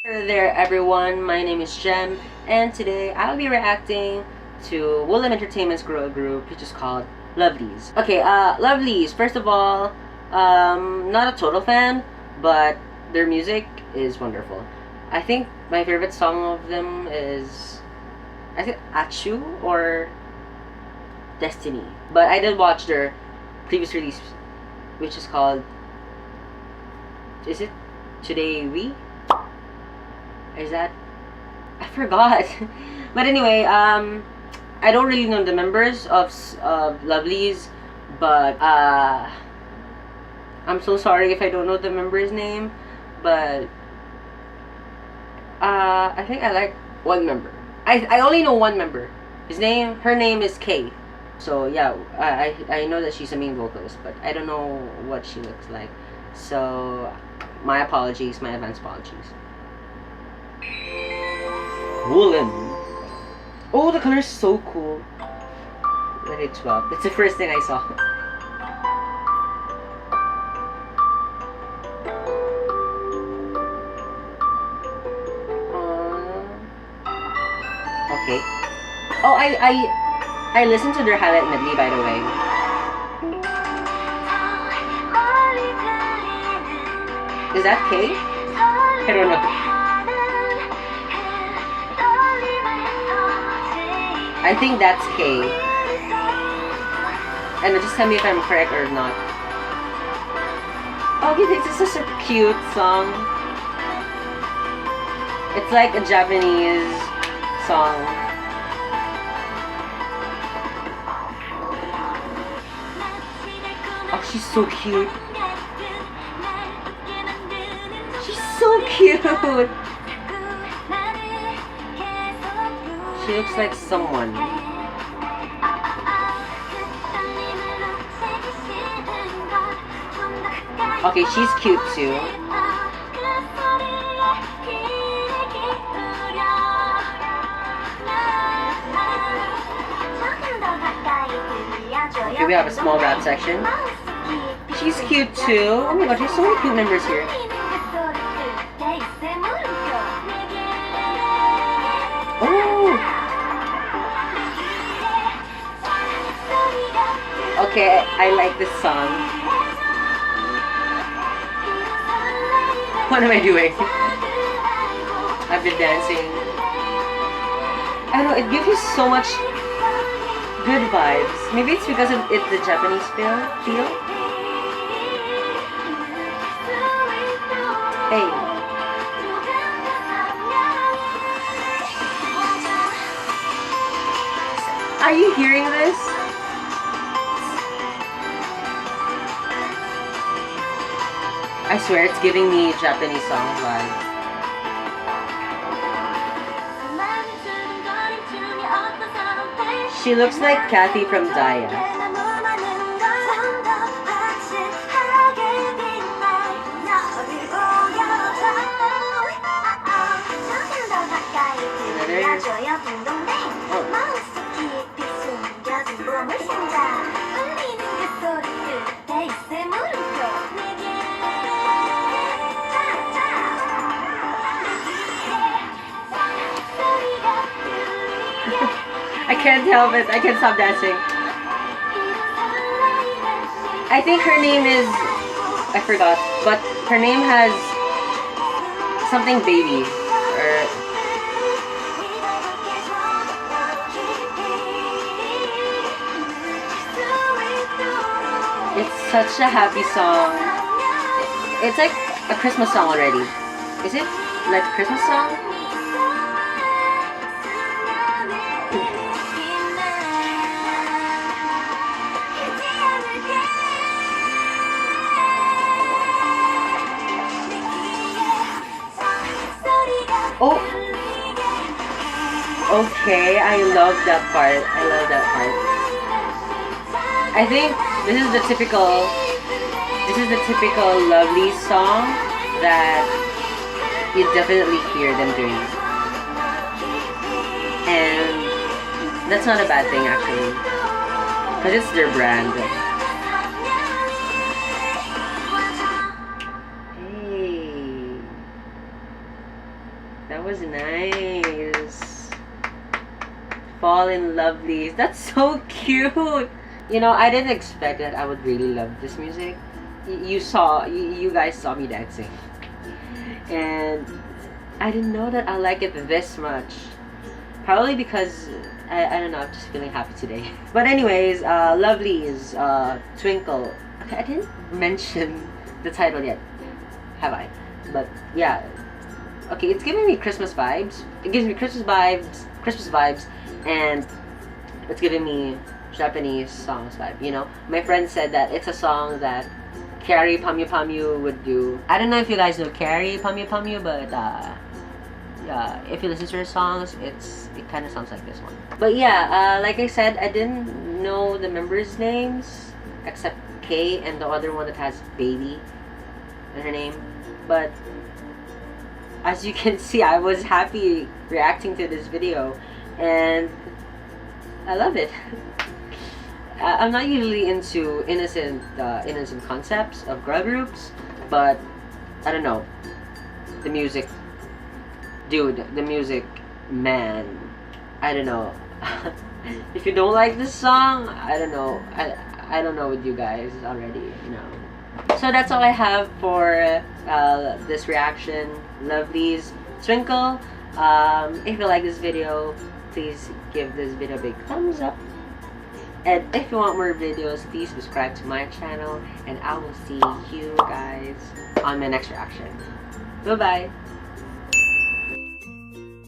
Hello there everyone, my name is Jem, and today I'll be reacting to Willem Entertainment's girl group, which is called LOVELYZ. Okay, LOVELYZ, first of all, not a total fan, but their music is wonderful. I think my favorite song of them is, I think, Achu or Destiny. But I did watch their previous release, which is called, is it Today We? Is that? I forgot. But anyway, I don't really know the members of LOVELYZ, but I'm so sorry if I don't know the member's name, but I think I like one member. I only know one member. Her name is Kay. So yeah, I know that she's a main vocalist, but I don't know what she looks like. So my apologies, my advance apologies. Woolen. Oh, the color is so cool. Let it swap. That's the first thing I saw. Okay. Oh, I listened to their highlight medley, by the way. Is that Kay? I don't know. I think that's Kay. And just tell me if I'm correct or not. Okay, this is such a cute song. It's like a Japanese song. Oh, she's so cute. She's so cute. She looks like someone. Okay, she's cute too. Okay, we have a small rap section. She's cute too. Oh my god, there's so many cute members here. Oh! Okay, I like this song. What am I doing? I've been dancing. I don't know, it gives you so much good vibes. Maybe it's because it's the Japanese feel. Hey. Are you hearing this? I swear it's giving me Japanese song vibe. She looks like Kathy from Daya. I can't help it. I can't stop dancing. I think her name is... I forgot. But her name has... something baby. It's such a happy song. It's like a Christmas song already. Is it? Like a Christmas song? Oh, okay, I love that part. I think this is the typical LOVELYZ song that you definitely hear them doing. And that's not a bad thing actually, because it's their brand. That was nice. Fall in Lovelyz. That's so cute. You know, I didn't expect that I would really love this music. You guys saw me dancing. And I didn't know that I like it this much. Probably because, I don't know, I'm just feeling happy today. But anyways, Lovelyz, Twinkle. Okay, I didn't mention the title yet, have I? But yeah. Okay, it's giving me Christmas vibes. It gives me Christmas vibes, and it's giving me Japanese songs vibe, you know? My friend said that it's a song that Carrie Pamyu Pamyu would do. I don't know if you guys know Carrie Pamyu Pamyu, but yeah, if you listen to her songs, it kind of sounds like this one. But yeah, like I said, I didn't know the members' names except K and the other one that has baby in her name. But as you can see, I was happy reacting to this video, and I love it. I'm not usually into innocent concepts of girl groups, but I don't know. The music, dude, the music, man, I don't know. If you don't like this song, I don't know. I don't know with you guys already, you know. So that's all I have for this reaction. Lovelyz, Twinkle. If you like this video, please give this video a big thumbs up. And if you want more videos, please subscribe to my channel. And I will see you guys on my next reaction. Bye-bye.